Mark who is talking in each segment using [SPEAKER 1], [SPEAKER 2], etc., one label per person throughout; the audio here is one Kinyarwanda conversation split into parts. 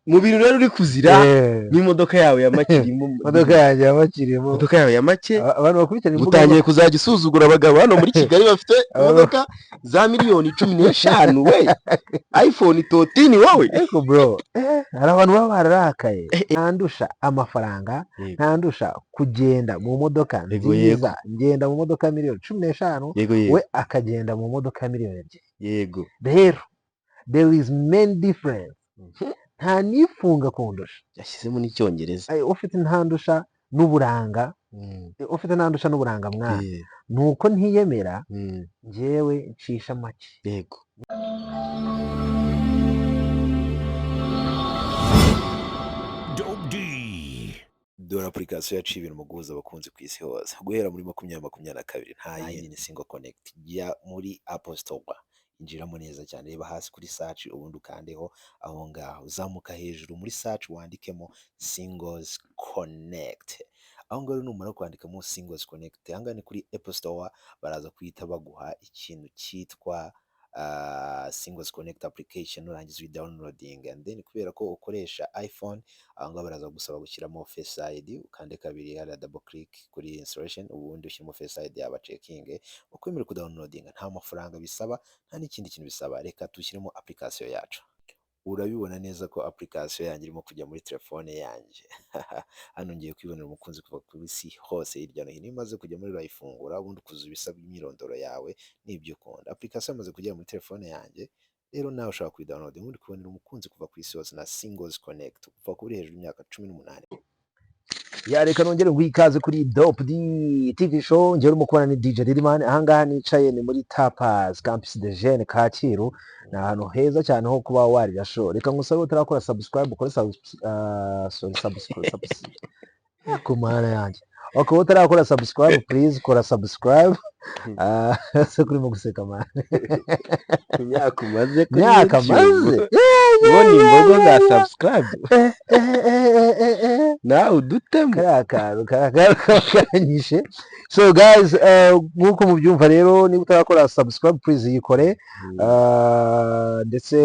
[SPEAKER 1] mu bintu rero uri kuzira n'imodoka yawe ya make irimo.
[SPEAKER 2] imodoka yanjye ya make irimo.
[SPEAKER 1] imodoka yawe ya make
[SPEAKER 2] abantu bakurikirana imbuga
[SPEAKER 1] utangiye kuzajya usuzugura abagabo hano muri Kigali bafite imodoka za miliyoni 15 we iPhone 13 wowe.
[SPEAKER 2] Eko bro hari abantu baba bararakaye. Ntandusha amafaranga, ntandusha kugenda mu modoka nziza, ngenda mu modoka miliyoni 15 we akagenda mu modoka miliyoni 2.
[SPEAKER 1] Yego
[SPEAKER 2] rero there is main difference. nta nifunga kundusha.
[SPEAKER 1] yashyizemo n'icyongereza.
[SPEAKER 2] ufite ntandusha n'uburanga, ufite ntandusha n'uburanga mwana nuko ntiyemera njyewe ncisha make.
[SPEAKER 1] Yego dore application yaciye ibintu mu guhuza abakunzi ku isi hose guhera muri 2022 nta yindi single connect ya muri Apple Store. Injiramo neza cyane, reba hasi kuri search ubundi ukandeho aho ngaho, uzamuka hejuru muri search wandikemo Singles Connect. Aho ngaho numara kwandikamo Singles Connect hangane kuri Apple Store baraza kwita baguha ikintu cyitwa Singles Connect application urangiza downloading, and then kubera ko ukoresha iPhone aho ngaho baraza gusaba gushyiramo Face ID, ukande kabiri ya double click kuri installation ubundi ushyiramo Face ID yaba checking ukwemera ku downloading. Nta mafaranga bisaba, nta n'ikindi kintu bisaba. Reka tushyiremo application yacu. Urabibona neza ko application yanjye irimo kujya muri telefone yanjye. Hano ngiye kwibonera umukunzi kuva ku isi hose hirya no hino. Imaze kujya muri urayifungura ubundi kuzuza ibisabwa imyirondoro yawe n'ibyo ukunda. Application yamaze kugera muri telefone yanjye, rero nawe ushaka kuyidownload ubundi kubonera umukunzi kuva ku isi hose na Singles Connect kuva kuri hejuru y'imyaka 18.
[SPEAKER 2] Reka nongere ngwikaze kuri Dope D TV show. Njye urimo kubana ni DJ Didimani. Ahangaha nicaye ni muri Tapas Campus de Jeune Kacyiru. Ni ahantu heza cyane ho kuba warira show. Reka ngusabe utarakora subscribe ukore subscribe ku mana yanjye. Okay, utarakora subscribe please kora subscribe. Se kurimo guseka man.
[SPEAKER 1] Nyakumaze kuri
[SPEAKER 2] Nyakamaze.
[SPEAKER 1] Boni imbogo za subscribe. Nawe udutemo
[SPEAKER 2] karakanyishe. So guys, nkuko mubyumva rero niba utarakora subscribe please yikore. Ndetse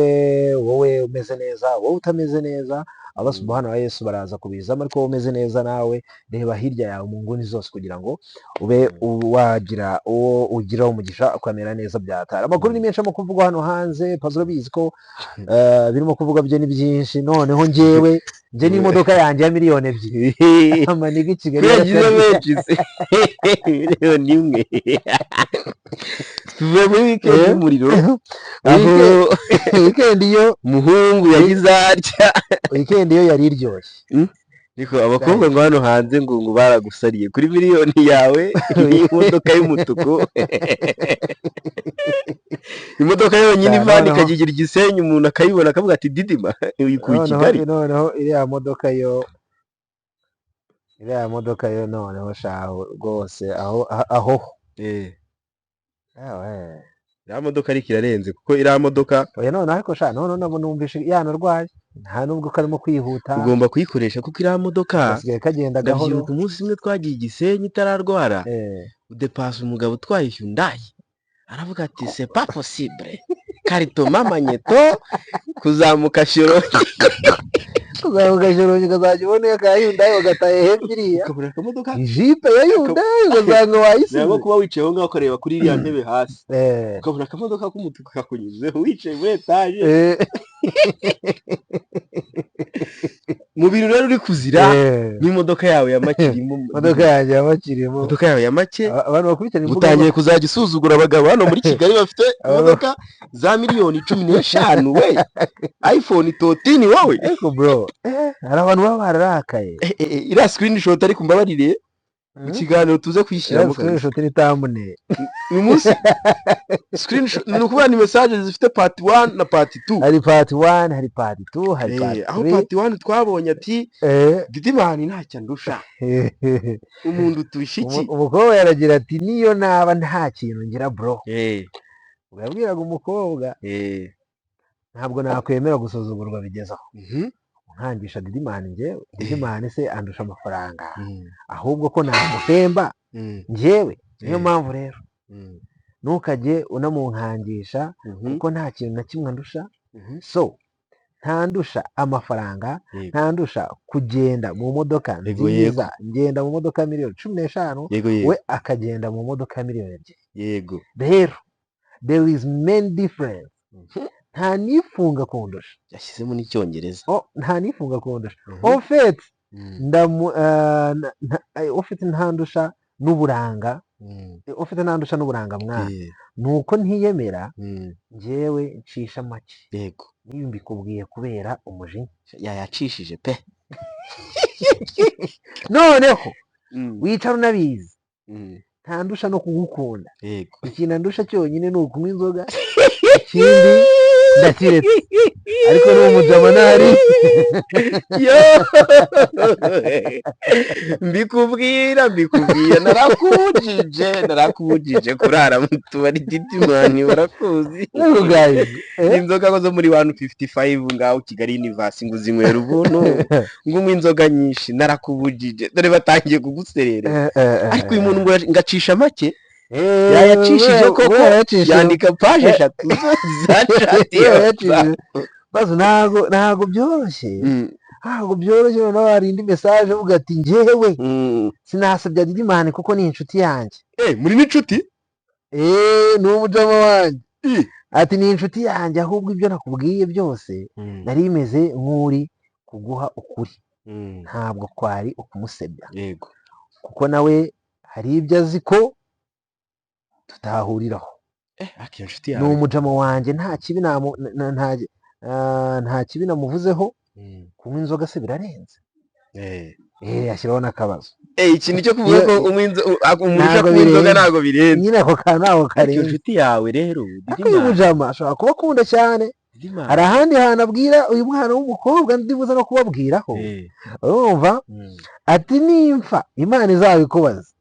[SPEAKER 2] wowe umeze neza, wowe utameze neza, Allah subhanahu wa Yesu baraza kubizamo, ariko umeze neza nawe reba hirya yawe mu nguni zose kugira ngo ube wagira uwo ugira umugisha ukamera neza byatara. Amakuru ni menshi kuvugwa hano hanze, Pazuro bizi ko birimo kuvuga byo ni byinshi. Noneho njyewe n'imodoka yanjye ya miliyoni 2 amaniga i Kigali
[SPEAKER 1] yagize menshi miliyoni 1 tuve muri weekend y'umuriro aho
[SPEAKER 2] weekend iyo
[SPEAKER 1] muhungu yagize atya
[SPEAKER 2] weekend iyo yari iryoshye.
[SPEAKER 1] Niko abakobwa ngo hano hanze ngo baragusariye kuri miliyoni yawe imodoka y'umutuku. Imodoka yonyine ivana ikagigira Gisenyi umuntu akayibona akavuga ati Didima uyikuye Kigali.
[SPEAKER 2] Noneho iriya modoka yo noneho shaho rwose aho
[SPEAKER 1] ya modoka ariko irarenze kuko iriya modoka
[SPEAKER 2] oya none ariko sha none numvishe yanarwaye, nta nubwo karimo kwihuta.
[SPEAKER 1] Ugomba kuyikoresha kuko iriya modoka
[SPEAKER 2] gasigaye kagenda gahoro.
[SPEAKER 1] Umunsi umwe twagiye Gisenyi itararwara udepasa umugabo utwaye Hyundai aravuga ati c'est pas possible karito mama nyeto kuzamuka Shyorongi
[SPEAKER 2] ukazajya ubona ka Hyundai bagataye hepfiriya
[SPEAKER 1] ukabura akamodoka
[SPEAKER 2] ijipe ya Hyundai ugasanga wayisize.
[SPEAKER 1] Ntabwo kuba wicaye aho ngaho ukareba kuri iriya ntebe hasi ukabura akamodoka k'umutuku kakunyuze wicaye muri etaje. Mu bintu rero uri kuzira n'imodoka yawe ya make irimo.
[SPEAKER 2] Imodoka yanjye ya make irimo.
[SPEAKER 1] Imodoka yawe ya make
[SPEAKER 2] abantu bakurikirana imbuga
[SPEAKER 1] utangiye kuzajya usuzugura abagabo hano muri Kigali bafite imodoka za miliyoni 15 we iPhone 13 wowe.
[SPEAKER 2] Eko bro hari abantu baba bararakaye.
[SPEAKER 1] Iriya screenshot ariko mbabarire mu kiganiro tuze kwishyira mu
[SPEAKER 2] screenshot ni thumbnail.
[SPEAKER 1] Uyu munsi screenshot ni ukuvuga ni messages zifite part 1 na part 2.
[SPEAKER 2] Hari part 1 hari part 2 hari part 3.
[SPEAKER 1] Aho part 1 twabonye ati Didimani ntacyo ndusha umuntu tushiki.
[SPEAKER 2] Umukobwa yaragira ati niyo naba nta kintu ngira bro. Ubabwiraga umukobwa ntabwo nakwemera gusuzugurwa bigezaho. Nkangisha Didimani njyewe Didimani se andusha amafaranga ahubwo ko namutemba njyewe. Niyo mpamvu rero ntukajye unamunkangisha kuko nta kintu na kimwe andusha. So ntandusha amafaranga,
[SPEAKER 3] Yego.
[SPEAKER 2] ntandusha kugenda mu modoka
[SPEAKER 3] Yego,
[SPEAKER 2] nziza, ngenda mu modoka miliyoni 15,
[SPEAKER 3] Yego,
[SPEAKER 2] we akagenda mu modoka miliyoni 2.
[SPEAKER 3] Yego.
[SPEAKER 2] Rero there is main difference. Nta nifunga kundusha.
[SPEAKER 3] Yashyizemo n'icyongereza.
[SPEAKER 2] Nta nifunga kundusha. En fait ufite ntandusha n'uburanga, ufite ntandusha n'uburanga mwana, nuko ntiyemera njyewe ncisha make.
[SPEAKER 3] Yego.
[SPEAKER 2] Niyo mbikubwiye kubera umujinya.
[SPEAKER 3] Yayacishije pe.
[SPEAKER 2] Noneho wicara unabizi ntandusha no kugukunda.
[SPEAKER 3] Yego.
[SPEAKER 2] Ikintu andusha cyonyine ni ukunywa inzoga, ikindi ndakiretse, ariko ni umujamanari.
[SPEAKER 3] mbikubwira narakubujije kurara mu tubari Didimani barakuzi. Inzoga zo muri 155 ngaho Kigali Universe ngo zinywera ubuntu ngumwe inzoga nyinshi narakubujije, dore batangiye kuguserera. Ariko uyu muntu ngacisha make yayacishije koko, yandika page 3
[SPEAKER 2] bazo ntago byoroshye. Ntago byoroshye, noneho hari indi message uvuga ati njyewe sinasabye Didimani kuko ni inshuti yanjye.
[SPEAKER 3] Muri n'inshuti?
[SPEAKER 2] Ni umujama wanjye. Ati ni inshuti yanjye, ahubwo ibyo nakubwiye byose nari imeze nk'uri kuguha ukuri, ntabwo kwari ukumusebya.
[SPEAKER 3] Yego.
[SPEAKER 2] Kuko nawe hari ibyo azi ko tutahuriraho.
[SPEAKER 3] Inshuti
[SPEAKER 2] yawe ni umujama wanjye, nta kibi namuvuzeho. Kunywa inzoga se birarenze. Ashyiraho n'akabazo.
[SPEAKER 3] Ikintu cyo kuvuga ko umurusha kunywa inzoga ntago birenze.
[SPEAKER 2] Nyine ako kantu ntago karenze.
[SPEAKER 3] Inshuti yawe rero
[SPEAKER 2] uyu mujama ashobora kuba akunda cyane. Hari ahandi hantu abwira uyu mwana w'umukobwa ndibuza no kubabwiraho. Urumva ati nimfa Imana izabikubaza,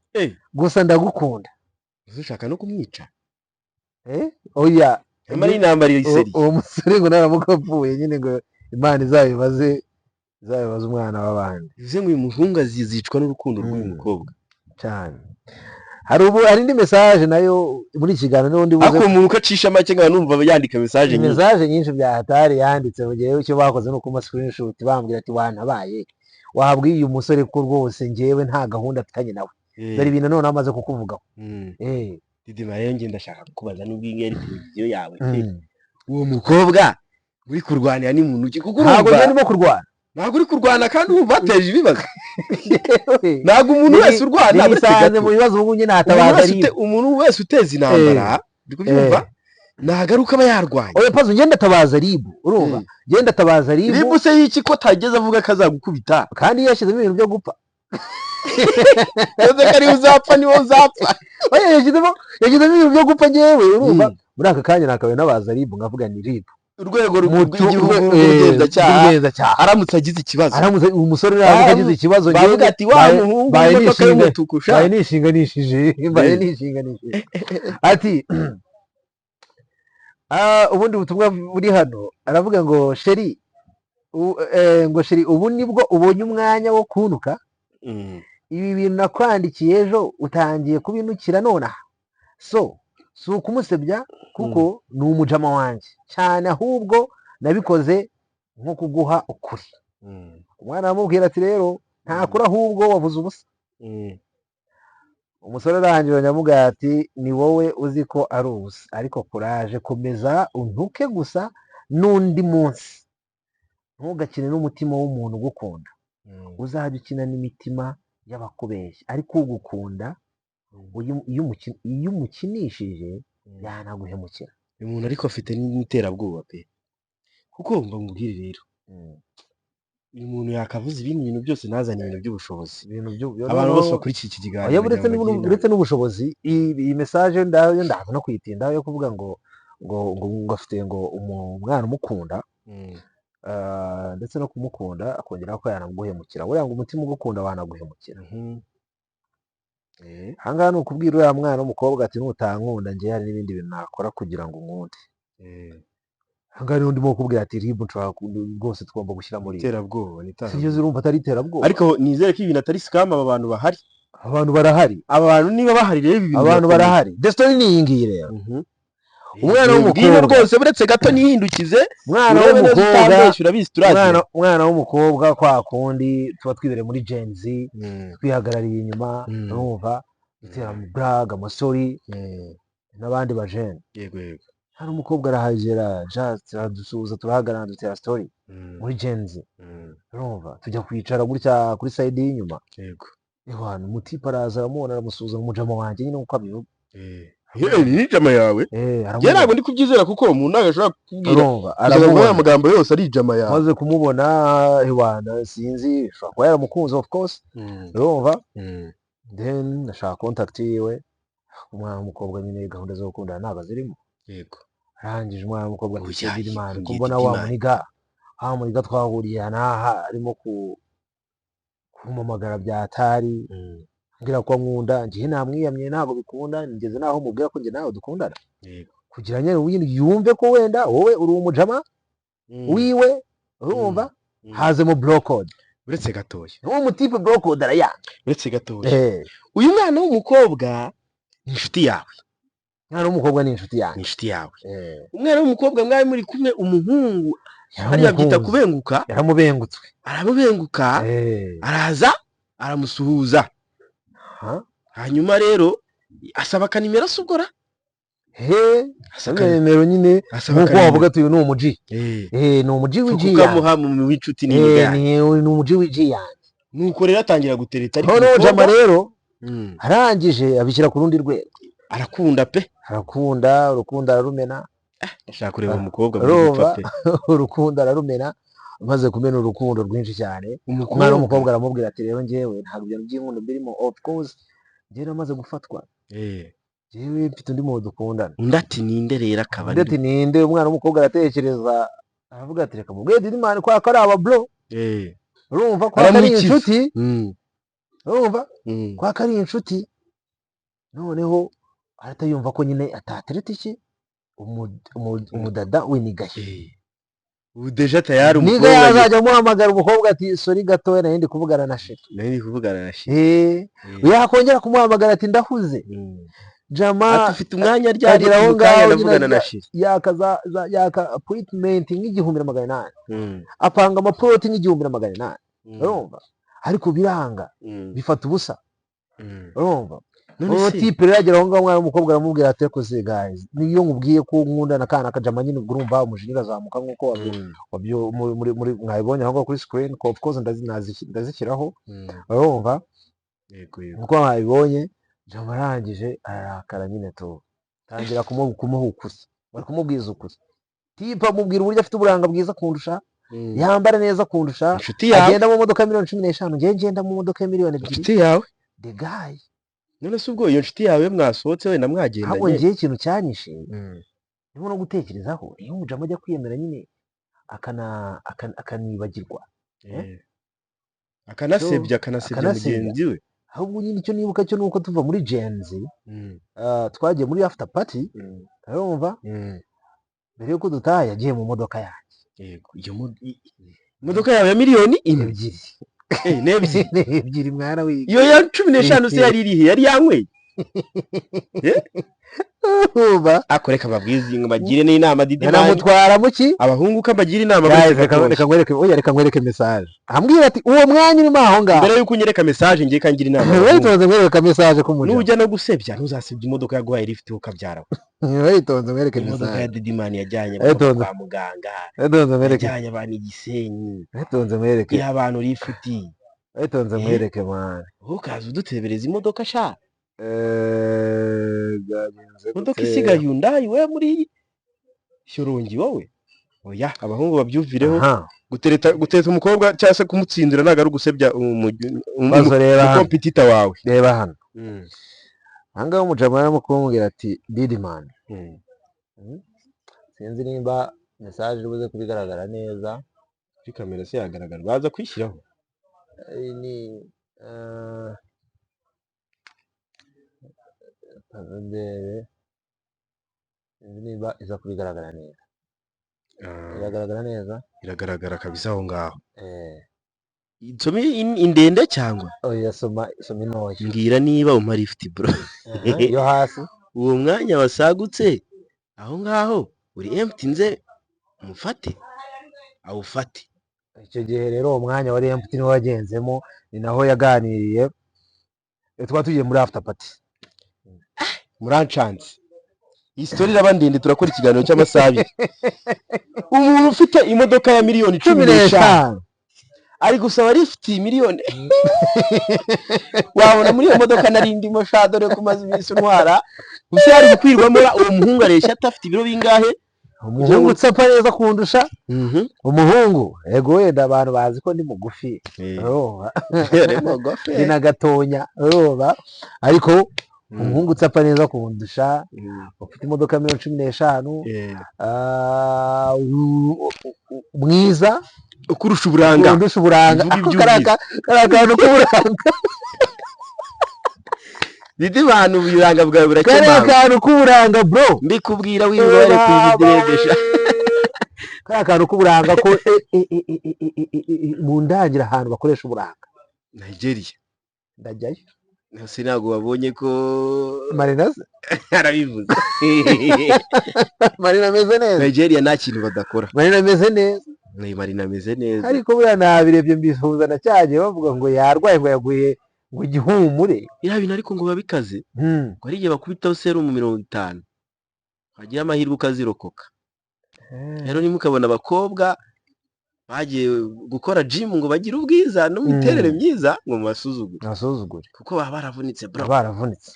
[SPEAKER 2] gusa ndagukunda.
[SPEAKER 3] Ushaka no kumwica?
[SPEAKER 2] Oya,
[SPEAKER 3] amara intambara y'iseri.
[SPEAKER 2] Uwo musore ngo naramuka apfuye nyine ngo Imana izabibaze umwana w'abandi.
[SPEAKER 3] Bivuze ngo uyu muhungu azicwa n'urukundo rw'uyu mukobwa
[SPEAKER 2] cyane. Hari indi message nayo muri kiganiro n'undi buze.
[SPEAKER 3] Ako umuntu ukacisha make ngaba numva yandika message
[SPEAKER 2] nyinshi bya hatari yanditse, mu gihe icyo bakoze no kuma screenshot bambwira ati wantabaye, wahabwiye uyu musore ko rwose njyewe nta gahunda afitanye nawe. Dore ibintu none amaze kukuvugaho.
[SPEAKER 3] Didima rero nge ndashaka kukubaza n'ubwo ingeri televiziyo yawe uwo mukobwa uri kurwanira ni muntu ki? Kuko
[SPEAKER 2] ntabwo ndimo kurwana.
[SPEAKER 3] Ntabwo uri kurwana kandi ubu bateje ibibazo. Ntabwo umuntu wese urwana
[SPEAKER 2] bisanze mu bibazo ubu nyine natabaza ari
[SPEAKER 3] umuntu wese uteza intambara. Ndi kubyumva nagaruka aba yarwanye.
[SPEAKER 2] Oya pazo ngenda tabaza ribu, urumva ngenda tabaza ribu.
[SPEAKER 3] Ribu se yiki ko tageze avuga kazagukubita
[SPEAKER 2] kandi yashizemo ibintu byo gupfa.
[SPEAKER 3] Yoze kari uzapfa ni wo uzapfa.
[SPEAKER 2] Oya yashizemo ibintu byo gupfa ngewe, urumva muri aka kanya nakawe nabaza ribu ngavuga ni ribu
[SPEAKER 3] urwego rw'igihugu rw'ubugenzacyaha aramutse agize ikibazo,
[SPEAKER 2] aramutse umusore aramutse agize ikibazo
[SPEAKER 3] bavuga ati wa muhungu imodoka y'umutuku sha
[SPEAKER 2] baye nishinganishije ati ubundi butumwa buri hano aravuga ngo sheri ubu nibwo ubonye umwanya wo kunuka. Ibi bintu nakwandikiye ejo utangiye kubinukira nonaha. Si ukumusebya kuko ni umujama wanjye cyane, ahubwo nabikoze nko kuguha ukuri. Umwana aramubwira ati rero ntakura ahubwo wavuze ubusa. Umusore arangira nyamubwira ati ni wowe uzi ko ari ubusa, ariko kuraje komeza untuke gusa n'undi munsi. Ntugakine n'umutima w'umuntu ugukunda, uzajya ukina n'imitima y'abakubeshya, ariko ugukunda iyo umukinishije yanaguhemukira.
[SPEAKER 3] Uyu muntu ariko afite n'iterabwoba pe, kuko mba mubwire rero uyu muntu yakavuze ibindi bintu byose ntazanye ibintu by'ubushobozi. Abantu bose bakurikiye iki kiganiro
[SPEAKER 2] uretse n'ubushobozi, iyi message ndabona no kuyitinda yo kuvuga ngo afite ngo umwana umukunda, ndetse no kumukunda akongera ko yanaguhemukira. Buriya ngo umutima ugukunda wanaguhemukira. Ahangaha ni ukubwira uriya mwana w'umukobwa ati nutankunda njye hari n'ibindi bintu nakora kugira ngo unkunde. Ahangaha niho ndimo kukubwira ati ribu rwose tugomba gushyira muri
[SPEAKER 3] iterabwoba.
[SPEAKER 2] Sibyo urumva atari iterabwoba,
[SPEAKER 3] ariko nizere ko ibintu atari scam. Aba bantu bahari,
[SPEAKER 2] abantu barahari.
[SPEAKER 3] Aba bantu niba bahari rero ibi bintu
[SPEAKER 2] abantu barahari. The story ni iyi ngiyi rero. umwana
[SPEAKER 3] ngwino
[SPEAKER 2] w'umukobwa
[SPEAKER 3] rwose buretse gato nihindukize
[SPEAKER 2] umwana
[SPEAKER 3] urebe neza
[SPEAKER 2] w'umukobwa
[SPEAKER 3] utambeshya urabizi turaziranye
[SPEAKER 2] umwana w'umukobwa kwa kundi tuba twibereye muri Gen Z twihagarariye inyuma urumva dutera blague amasori n'abandi bajene
[SPEAKER 3] yego
[SPEAKER 2] hari umukobwa arahagera just aradusuhuza turahagarara dutera story muri Gen Z urumva tujya kwicara gutya kuri side y'inyuma
[SPEAKER 3] yego
[SPEAKER 2] abantu umutipe araza aramubona aramusuhuza umujama wanjye nyine uko abivuga
[SPEAKER 3] ni jama yawe njye ntabwo ndi kubyizera kuko umuntu ntabwo ashobora kukubwira ngo aya magambo yose ari jama yawe
[SPEAKER 2] maze kumubona hewana sinzi ashobora kuba yaramukunze of course urumva then ndashaka contact yiwe umwana w'umukobwa nyine gahunda zo gukundana ntabwo zirimo
[SPEAKER 3] yego
[SPEAKER 2] arangije umwana w'umukobwa ati Didimani ko mbona wa muniga twahuriye n'aha arimo kumamagara bya atari mbwira ko nkunda njye namwiyamye ntabwo bikunda ngeze naho mubwira ko njye nawe dukundana kugira nyine yumve ko wenda wowe uri umujama wiwe urumva hazemo block code
[SPEAKER 3] uretse gatoya
[SPEAKER 2] uwo mutipe block code arayanga
[SPEAKER 3] uretse gatoya uyu mwana w'umukobwa ni inshuti yawe
[SPEAKER 2] umwana w'umukobwa ni inshuti yanjye
[SPEAKER 3] inshuti yawe umwana w'umukobwa mwari muri kumwe umuhungu hariya byita kubenguka
[SPEAKER 2] yaramubengutswe
[SPEAKER 3] aramubenguka araza aramusuhuza hanyuma rero asaba akanimero asugora
[SPEAKER 2] asaba nimero nyine nkuko wavuga ati uyu ni umuji ni umuji w'iji
[SPEAKER 3] ukamuha mu w'inshuti
[SPEAKER 2] ni umuji w'iji yanjye
[SPEAKER 3] nuko rero atangira gutereta
[SPEAKER 2] ariko noneho jama rero arangije abishyira ku rundi rwego
[SPEAKER 3] arakunda pe
[SPEAKER 2] arakunda urukundo ararumena
[SPEAKER 3] ashaka kureba umukobwa
[SPEAKER 2] urukundo ararumena maze kumena urukundo rwinshi cyane umwana w'umukobwa aramubwira ati rero njyewe ntabwo ibintu by'inkundo birimo of course njyewe namaze gufatwa njyewe mfite undi muntu dukundana
[SPEAKER 3] undi ati ninde rero akaba
[SPEAKER 2] undi ati ninde umwana w'umukobwa aratekereza aravuga ati reka mubwire Didimani kwa ko ari aba bro urumva kwa ko ari inshuti urumva kwa ko ari inshuti noneho ahita yumva ko nyine atatereta iki umudada w'inigaye
[SPEAKER 3] ubu deja tayari
[SPEAKER 2] umukobwa yazajya amuhamagara umukobwa ati sori gatoya nari ndi kuvugana na sheri yakongera kumuhamagara ati ndahuze jama
[SPEAKER 3] afite umwanya ryari aho ngaho avugana na sheri
[SPEAKER 2] yaka appointment nk'Igihumbi na 800 apanga amaploti nk'Igihumbi na 800 urumva ariko biranga bifata ubusa urumva none tipe rero agera aho ngaho umwana w'umukobwa aramubwira ati koze guys niyo nkubwiye ko nkunda na kana kajama nyine urumva umujinya azamuka nkuko muri mwabibonye aho ngaho kuri screen of course ndazishyiraho urumva nkuko mwabibonye jama arangije ararakara nyine to tangira kumuhukuza bari kumubwiza ukuri tipe amubwira uburyo afite uburanga bwiza kundusha yambara neza kundusha agenda mu modoka miliyoni 15 njye ngenda mu modoka miliyoni 2
[SPEAKER 3] inshuti yawe
[SPEAKER 2] the guy
[SPEAKER 3] none se ubwo iyo nshuti yawe mwasohotse wenda mwagendanye
[SPEAKER 2] ntabwo ngiye ikintu cyanyishe ndimo no gutekerezaho iyo umujama ajya kwiyemera nyine akanibagirwa
[SPEAKER 3] akanasebya mugenzi we
[SPEAKER 2] ahubwo nyine icyo nibuka cyo nuko tuva muri Gen Z twagiye muri after party urumva mbere yuko dutaha yagiye mu modoka yanjye
[SPEAKER 3] yego iyo modoka yawe ya miliyoni
[SPEAKER 2] ebyiri mwana wiga
[SPEAKER 3] iyo ya 15 se yari irihe yari yanyweye akoreka babwizi ngo bagire n'inama Didimani
[SPEAKER 2] namutwara muki
[SPEAKER 3] abahungu ko bagira inama
[SPEAKER 2] reka nkwereke message ambwira ati uwo mwanya urimo aho ngaho
[SPEAKER 3] mbere yuko unyereka message ngiye kangira inama
[SPEAKER 2] witonze nkwereka message ko mujya
[SPEAKER 3] nujya no gusebya ntuzasebye imodoka yaguhaye lift ukabyara
[SPEAKER 2] witonze nkwereke message
[SPEAKER 3] imodoka ya Didimani yajyanye kwa muganga yajyanye abantu Igisenyi
[SPEAKER 2] witonze nkwereke
[SPEAKER 3] y'abantu lifuti
[SPEAKER 2] witonze nkwereke man
[SPEAKER 3] ukaza udutebereza imodoka sha imodoka isiga Hyundai we muri Shyorongi wowe oya abahungu babyuvireho gutereta umukobwa cyangwa se kumutsindira ntago ari ugusebya umukompetita wawe
[SPEAKER 2] reba hano ahangaha umujama arimo kumubwira ati Didimani sinzi nimba message ibuze kubigaragara neza
[SPEAKER 3] kuri kamera se yagaragara baza kwishyiraho
[SPEAKER 2] ni niba iza kubigaragara neza iragaragara neza
[SPEAKER 3] iragaragara kabisa aho ngaho nsome indende cyangwa
[SPEAKER 2] oya soma intoya
[SPEAKER 3] mbwira niba umpa lift bro
[SPEAKER 2] yo hasi
[SPEAKER 3] uwo mwanya wasagutse aho ngaho uri empty nze mufate awufate.
[SPEAKER 2] icyo gihe rero uwo mwanya wari empty niwo wagenzemo, ni naho yaganiriye, twaba tugiye muri after party.
[SPEAKER 3] Murancanze iyi story iraba ndende, turakora ikiganiro cy'amasaha 2. Umuntu ufite imodoka ya miliyoni 15 ari gusaba lift miliyoni wabona muri iyo modoka nari ndimo sha, dore ko maze iminsi ntwara gusa yari gukwirwamo. Uwo muhungu areshya atafite ibiro bingahe,
[SPEAKER 2] umuhungu utsapa neza kundusha. Umuhungu ego wenda abantu bazi ko ndi mugufi, ndi na gatonya, ariko umuhungu utsapa neza kundusha, ufite imodoka miliyoni 15, mwiza
[SPEAKER 3] ukurusha uburanga,
[SPEAKER 2] kundusha uburanga, karaka akantu k'uburanga.
[SPEAKER 3] Didi bantu uburanga bwawe burakemanga,
[SPEAKER 2] kariya kantu k'uburanga bro,
[SPEAKER 3] mbikubwira wibare ku videodesha.
[SPEAKER 2] kariya kantu k'uburanga ko mu ndangira ahantu bakoresha uburanga
[SPEAKER 3] Nigeria
[SPEAKER 2] ndajyayo.
[SPEAKER 3] Nase ntabwo wabonye ko
[SPEAKER 2] Marina
[SPEAKER 3] arabivuze.
[SPEAKER 2] Marina ameze neza,
[SPEAKER 3] Nigeria nta kintu badakora.
[SPEAKER 2] Marina ameze neza,
[SPEAKER 3] Marina ameze neza,
[SPEAKER 2] ariko buriya nabirebye mbifuza na cyagiye bavuga ngo yarwaye, ngo yaguye ngo igihumure.
[SPEAKER 3] biriya bintu ariko ngo babikaze, ngo ari igihe bakubitaho serumu 50 hagira amahirwe ukazirokoka. Rero nimukabona abakobwa bagiye gukora gym ngo bagire ubwiza no miterere myiza, ngo
[SPEAKER 2] basuzugure
[SPEAKER 3] kuko baba baravunitse bro,
[SPEAKER 2] baravunitse.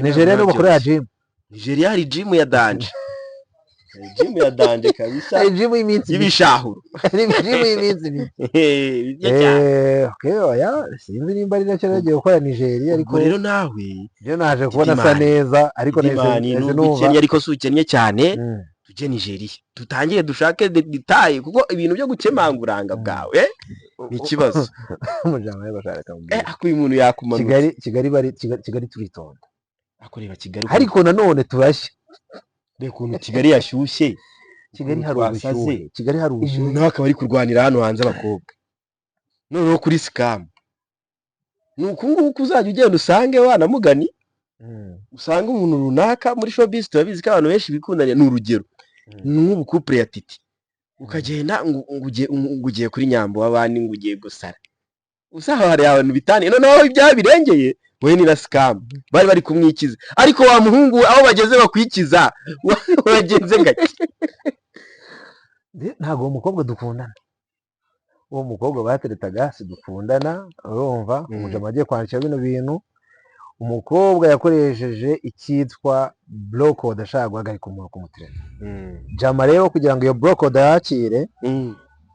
[SPEAKER 2] Nigeria no bakorera gym,
[SPEAKER 3] Nigeria hari gym ya danje, gym ya danje kabisa,
[SPEAKER 2] gym y'iminsi
[SPEAKER 3] y'ibishahuro,
[SPEAKER 2] gym y'iminsi. Okay, oya sinzi nimba ari nacyo nagiye gukora Nigeria, ariko
[SPEAKER 3] rero nawe
[SPEAKER 2] byo naje kubona asa neza, ariko neze numva
[SPEAKER 3] ariko si ukennye cyane. Tujye Nigeria tutangiye dushake detail, kuko ibintu byo gukemanga uranga bwawe ni ikibazo.
[SPEAKER 2] Mujama bashaka mbere
[SPEAKER 3] akuye umuntu yakumanura.
[SPEAKER 2] Kigali turitonda,
[SPEAKER 3] akoreba Kigali,
[SPEAKER 2] ariko nanone turashya.
[SPEAKER 3] Be kuntu Kigali yashyushye,
[SPEAKER 2] Kigali hari ubushyuhe, Kigali hari ubushyuhe,
[SPEAKER 3] umuntu akaba ari kurwanira hano hanze abakobwa, noneho kuri scam. Nuko nguko uzajya ugenda usange wanamugani, usanga umuntu runaka muri showbiz turabizi ko abantu benshi bikundanye. Ni urugero nk'ubu couple ya Titi, ukagenda ngugiye kuri Nyambo w'abandi, ngugiye gusara, usaha hari abantu bitaniye, noneho ibyaha birengeye we ni na scam, bari kumwikiza, ariko wa muhungu aho bageze bakwikiza uragenze ngaki.
[SPEAKER 2] Ntabwo uwo mukobwa dukundana, uwo mukobwa bateretaga si dukundana, urumva. Umujama agiye kwandikira bino bintu, umukobwa yakoresheje icyitwa blockcode ashaka guhagarika umuntu kumutereta. Jama rero kugira ngo iyo blockcode yakire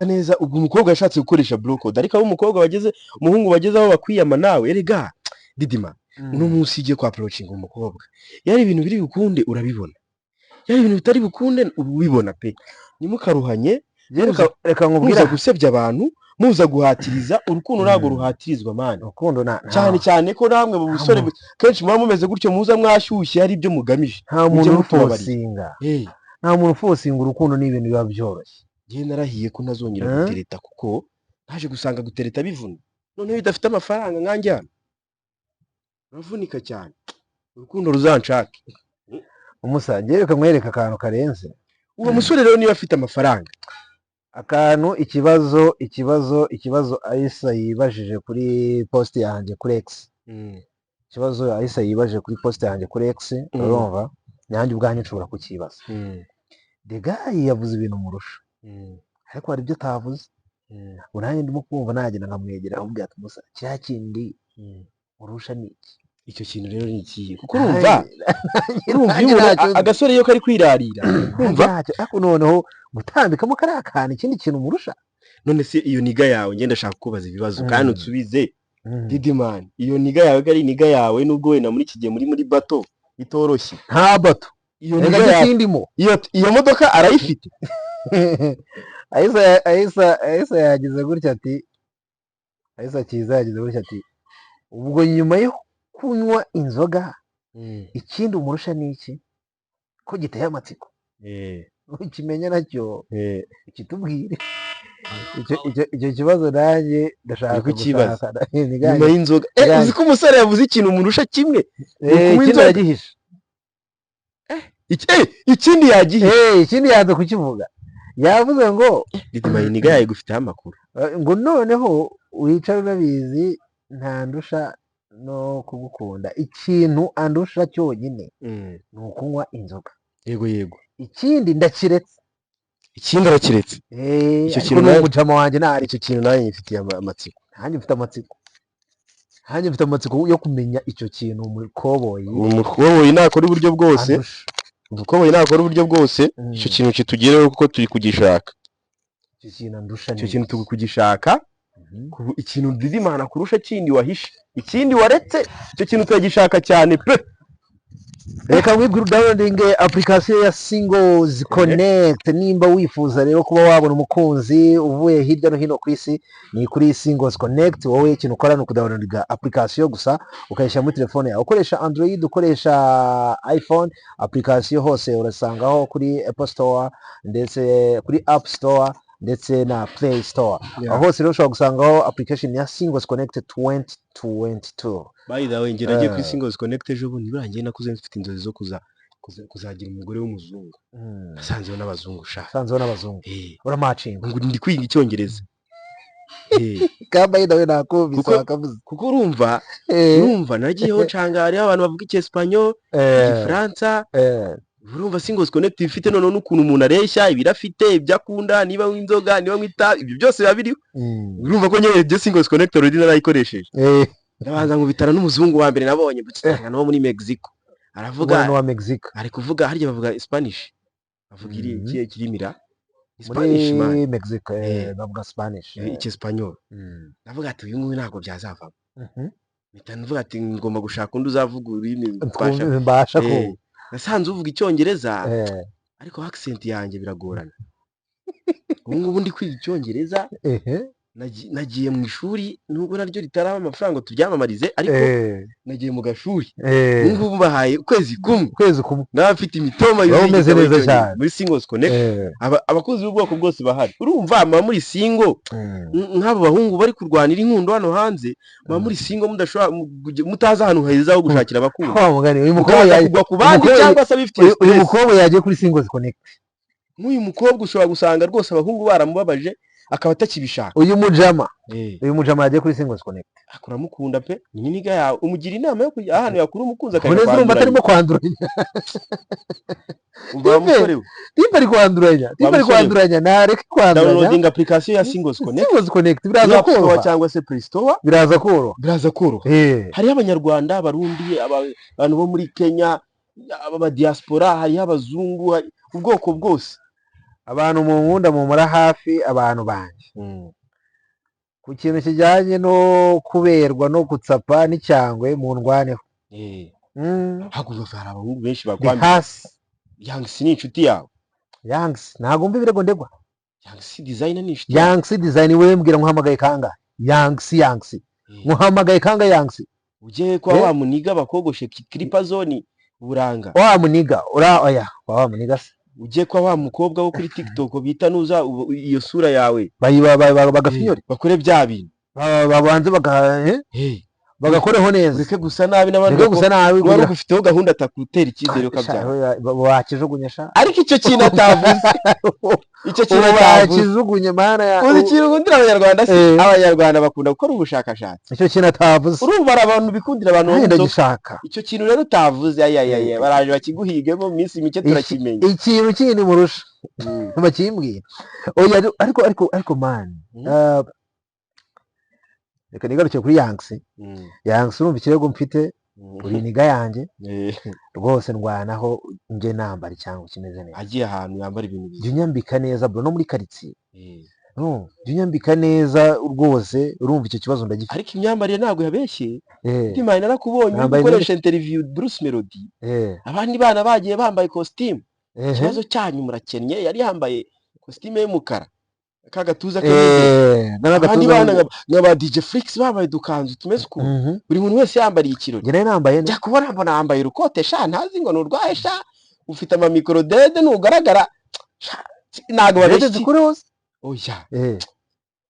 [SPEAKER 3] neza, ubwo umukobwa yashatse gukoresha blockcode, ariko abo umukobwa bageze, umuhungu bageze aho bakwiyama nawe. Erega Didima, uno munsi ugiye kwa approaching umukobwa, yari ibintu biri bukunde urabibona, yari ibintu bitari bukunde ubibona pe. Nimukaruhanye,
[SPEAKER 2] reka nkubwira
[SPEAKER 3] gusebya abantu, muza guhatiriza urukundo. Ntabwo ruhatirizwa mani,
[SPEAKER 2] urukundo
[SPEAKER 3] cyane ko namwe mu busore kenshi muba mumeze gutyo, muza mwashyushye hari ibyo mugamije.
[SPEAKER 2] Nta muntu ufosinga, nta muntu ufosinga urukundo, ni ibintu biba byoroshye.
[SPEAKER 3] Njye narahiye ko ntazongera gutereta, kuko naje gusanga gutereta bivuna. Noneho bidafite amafaranga nkanjye hano uravunika cyane, urukundo ruzanshake.
[SPEAKER 2] Umusange reka mwereka akantu karenze.
[SPEAKER 3] Uwo musore rero niba afite amafaranga,
[SPEAKER 2] akantu ikibazo Aisa yibajije kuri post yanjye kuri X, ikibazo Aisa yibajije kuri post yanjye kuri X, urumva nanjye ubwanjye nshobora kukibaza. The guy yavuze ibintu murusha, ariko hari ibyo atavuze. Nanjye ndimo kumva nagenda nkamwegera ahubwo atumusa cya kindi urusha ni iki.
[SPEAKER 3] Icyo kintu rero ni iki? Kuko urumva agasore yo kari kwirarira,
[SPEAKER 2] urumva ariko noneho gutambikamo kariya kantu ikindi kintu murusha.
[SPEAKER 3] None se iyo niga yawe ngenda ashaka kubaza ibibazo kandi utsubize. Didimani, iyo niga yawe ari niga yawe, nubwo wenda muri kigiye muri bato itoroshye.
[SPEAKER 2] Nta bato,
[SPEAKER 3] iyo niga yawe iyo modoka arayifite.
[SPEAKER 2] Aisa yagize gutya ati, Aisa Kiza yagize gutya ati, ubwo nyuma yo kunywa inzoga ikindi umurusha ni iki ko giteye amatsiko? Ukimenya nacyo kitubwire. Icyo kibazo nanjye ndashaka
[SPEAKER 3] kukibaza nyuma y'inzoga. Uzi ko umusore yavuze ikintu umurusha kimwe,
[SPEAKER 2] ikindi aragihisha.
[SPEAKER 3] ikindi yagiye
[SPEAKER 2] ikindi yanze kukivuga yavuze ngo
[SPEAKER 3] Ridimaniga yaye gufite amakuru
[SPEAKER 2] ngo noneho wicara unabizi ntandusha no kugukunda ikintu andusha cyonyine ni ukunywa inzoga
[SPEAKER 3] yego
[SPEAKER 2] ikindi ndakiretse
[SPEAKER 3] ikindi arakiretse
[SPEAKER 2] icyo kintu ni umujama wanjye ntari
[SPEAKER 3] icyo kintu nawe nyifitiye amatsiko
[SPEAKER 2] nanjye mfite amatsiko yo kumenya icyo kintu
[SPEAKER 3] umukoboyi nakora uburyo bwose icyo kintu kitugereho kuko turi kugishaka icyo kintu turi kugishaka ikintu Ridimana kurusha kindi wahishe ikindi waretse icyo kintu turagishaka cyane pe
[SPEAKER 2] reka mwibwire downloading application ya Singles Connect nimba wifuza rero kuba wabona umukunzi uvuye hirya no hino ku isi ni kuri Singles Connect wowe ikintu ukora ni ukudownloadinga application gusa ukayishyira muri telefone yawe ukoresha Android ukoresha iPhone application hose urasangaho kuri Apple Store ndetse kuri App Store ndetse na Play Store aho hose rero ushobora gusangaho application ya Singles Connect 2022.
[SPEAKER 3] By the way ngeragiye kuri Singles Connect ejo bundi birangiye nakuze mfite inzozi zo kuzagira umugore w'umuzungu asanzeho n'abazungu uramacinga ngo ndi kwiga icyongereza
[SPEAKER 2] by the way nakumvise wakavuze
[SPEAKER 3] kuko urumva nagiyeho ncangariye abantu bavuga icyespanyo igifaransa urumva Singles Connect ifite none n'ukuntu umuntu areshya ibirafite ibyo akunda niba w'inzoga niba mwita ibyo byose babiri urumva ko nyene byo Singles Connect already narayikoresheje ndabanza ngo bitana n'umuzungu wa mbere nabonye butanga no muri Mexico aravuga
[SPEAKER 2] no wa Mexico
[SPEAKER 3] ari kuvuga harya bavuga Spanish bavuga iri kirimira
[SPEAKER 2] Spanish muri Mexico bavuga Spanish
[SPEAKER 3] icyespanyo ndavuga ati uyu nguyu ntabwo byazavamo ndavuga ati ngomba gushaka undi uzavuga ururimi
[SPEAKER 2] mbasha ko
[SPEAKER 3] nasanze uvuga icyongereza ariko accent yanjye biragorana ubu ndi kwiga icyongereza nagiye mu ishuri nubwo naryo ritaraba amafaranga turyamamarize ariko nagiye mu gashuri ubu bahaye ukwezi kumwe n'abafite imitoma
[SPEAKER 2] umeze neza cyane
[SPEAKER 3] muri Singles Connect abakozi b'ubwoko bwose bahari urumva mama muri single nk'abo bahungu bari kurwanira inkundo hano hanze mama muri single mudashobora mutaza ahantu heza ho gushakira abakunzi
[SPEAKER 2] uyu mukobwa
[SPEAKER 3] yagwa ku bandi cyangwa se abifitiye
[SPEAKER 2] uyu mukobwa yagiye kuri Singles Connect
[SPEAKER 3] nk'uyu mukobwa ushobora gusanga rwose abahungu baramubabaje akaba atakibishaka
[SPEAKER 2] uyu mujama yagiye kuri Singles Connect
[SPEAKER 3] akuramukunda pe ni niga yawe umugira inama yo kujya ahantu yakura umukunzi
[SPEAKER 2] akajya kwanduranya atarimo kwanduranya
[SPEAKER 3] umva mukorewe
[SPEAKER 2] ari kwanduranya nareke kwanduranya
[SPEAKER 3] downloading application ya Singles
[SPEAKER 2] Connect biraza koroha
[SPEAKER 3] cyangwa se Play Store
[SPEAKER 2] biraza koroha
[SPEAKER 3] hari abanyarwanda abarundi abantu bo muri Kenya aba diaspora hari abazungu ubwoko bwose
[SPEAKER 2] abantu mu nkunda mu mura hafi abantu banje ku kintu kijyanye no kuberwa no gutsapa n'icyangwe mu ndwaneho
[SPEAKER 3] hakuva hari abahungu benshi bakwambye Yangs ni inshuti yawe
[SPEAKER 2] Yangs ntago mbi birego ndegwa
[SPEAKER 3] Yangs designer ni inshuti
[SPEAKER 2] Yangs design we mbwira nkuhamagaye kanga Yangs nkuhamagaye kanga Yangs
[SPEAKER 3] uje kwa wa muniga bakogoshe clipper zone buranga
[SPEAKER 2] wa muniga wa muniga
[SPEAKER 3] uje kwa wa mukobwa wo kuri TikTok bita nuza iyo sura yawe
[SPEAKER 2] bagafinyore
[SPEAKER 3] bakore bya bintu
[SPEAKER 2] babanze bagakoreho neza
[SPEAKER 3] ureke gusa nabi n'abandi wari ufiteho gahunda atakutera icyizere ukabyara
[SPEAKER 2] wakijugunyesha
[SPEAKER 3] ariko icyo kintu atavuze icyo kintu
[SPEAKER 2] wakijugunye mana ya
[SPEAKER 3] uzi kintu ngundira abanyarwanda se abanyarwanda bakunda gukora ubushakashatsi
[SPEAKER 2] icyo kintu atavuze
[SPEAKER 3] urumva abantu bikundira abantu
[SPEAKER 2] ndagishaka
[SPEAKER 3] icyo kintu rero utavuze baraje bakiguhigemo mu minsi mike turakimenya
[SPEAKER 2] ikintu kindi murusha bakimbwira ariko man reka nigaruke kuri Yangs urumva ikirego mfite uri niga yanjye rwose ndwanaho nje nambara cyangwa kimeze neza
[SPEAKER 3] agiye ahantu yambara ibintu byiza
[SPEAKER 2] jya unyambika neza bro no muri quartier jya unyambika neza rwose urumva icyo kibazo ndagifite
[SPEAKER 3] ariko imyambarire ntabwo yabeshye Timana narakubonye ukoresha interview Bruce Melody abandi bana bagiye bambaye costume ikibazo cyanyu murakennye yari yambaye costume y'umukara kagatuza abandi bana nk'aba DJ Flix bambaye dukanzu tumeze uko buri muntu wese yambariye ikirori
[SPEAKER 2] njye nambaye
[SPEAKER 3] njya kubona mbona yambaye urukote sha ntazi ngo nurwaye sha ufite ama micro dede nugaragara ntago babeshye
[SPEAKER 2] zikuri hose
[SPEAKER 3] oya